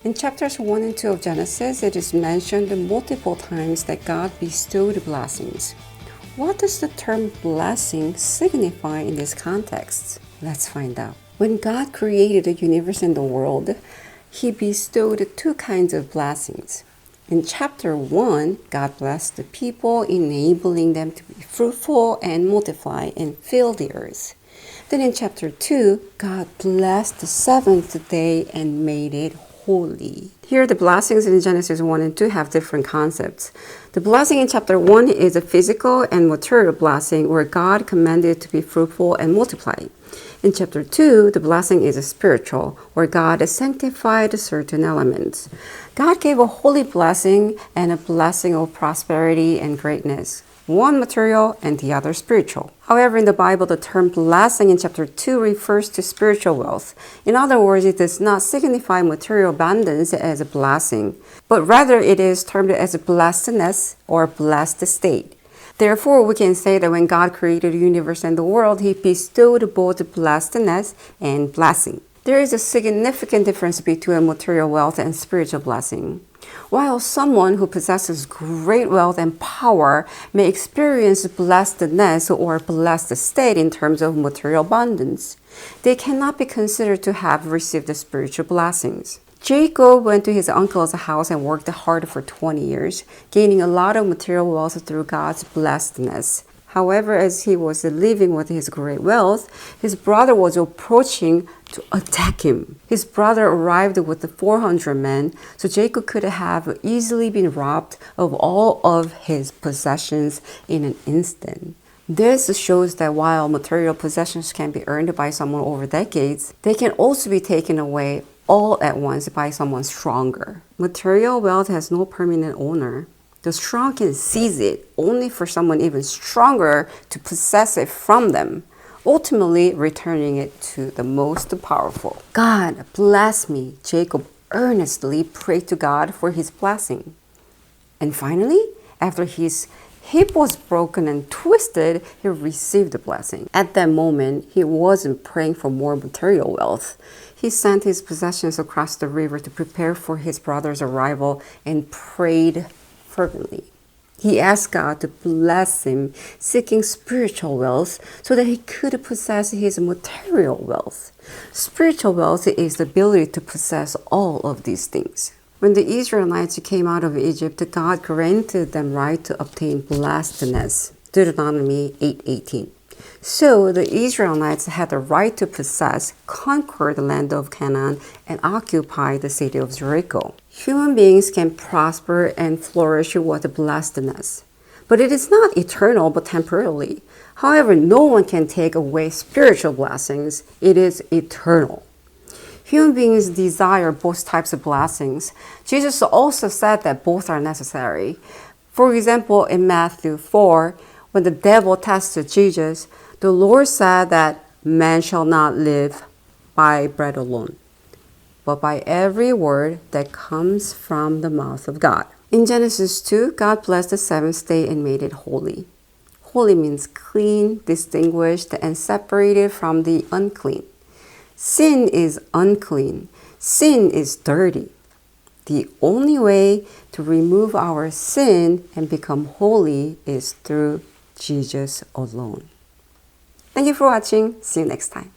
In chapters 1 and 2 of Genesis, it is mentioned multiple times that God bestowed blessings. What does the term blessing signify in this context? Let's find out. When God created the universe and the world, He bestowed two kinds of blessings. In chapter 1, God blessed the people, enabling them to be fruitful and multiply and fill the earth. Then in chapter 2, God blessed the seventh day and made it holy. Here, the blessings in Genesis 1 and 2 have different concepts. The blessing in chapter 1 is a physical and material blessing where God commanded to be fruitful and multiply. In chapter 2, the blessing is a spiritual, where God sanctified certain elements. God gave a holy blessing and a blessing of prosperity and greatness. One material and the other spiritual. However, in the Bible, the term blessing in chapter 2 refers to spiritual wealth. In other words, it does not signify material abundance as a blessing, but rather it is termed as blessedness or blessed state. Therefore, we can say that when God created the universe and the world, He bestowed both blessedness and blessing. There is a significant difference between material wealth and spiritual blessing. While someone who possesses great wealth and power may experience blessedness or blessed state in terms of material abundance, they cannot be considered to have received the spiritual blessings. Jacob went to his uncle's house and worked hard for 20 years, gaining a lot of material wealth through God's blessedness. However, as he was living with his great wealth, his brother was approaching to attack him. His brother arrived with 400 men, so Jacob could have easily been robbed of all of his possessions in an instant. This shows that while material possessions can be earned by someone over decades, they can also be taken away all at once by someone stronger. Material wealth has no permanent owner. The strong can seize it only for someone even stronger to possess it from them, ultimately returning it to the most powerful. God bless me, Jacob earnestly prayed to God for his blessing. And finally, after his hip was broken and twisted, he received the blessing. At that moment, he wasn't praying for more material wealth. He sent his possessions across the river to prepare for his brother's arrival and prayed fervently. He asked God to bless him, seeking spiritual wealth so that he could possess his material wealth. Spiritual wealth is the ability to possess all of these things. When the Israelites came out of Egypt, God granted them right to obtain blessedness. Deuteronomy 8:18. So the Israelites had the right to possess, conquer the land of Canaan, and occupy the city of Jericho. Human beings can prosper and flourish with blessedness, but it is not eternal but temporarily. However, no one can take away spiritual blessings. It is eternal. Human beings desire both types of blessings. Jesus also said that both are necessary. For example, in Matthew 4, when the devil tested Jesus, the Lord said that man shall not live by bread alone, but by every word that comes from the mouth of God. In Genesis 2, God blessed the seventh day and made it holy. Holy means clean, distinguished, and separated from the unclean. Sin is unclean. Sin is dirty. The only way to remove our sin and become holy is through Jesus alone. Thank you for watching. See you next time.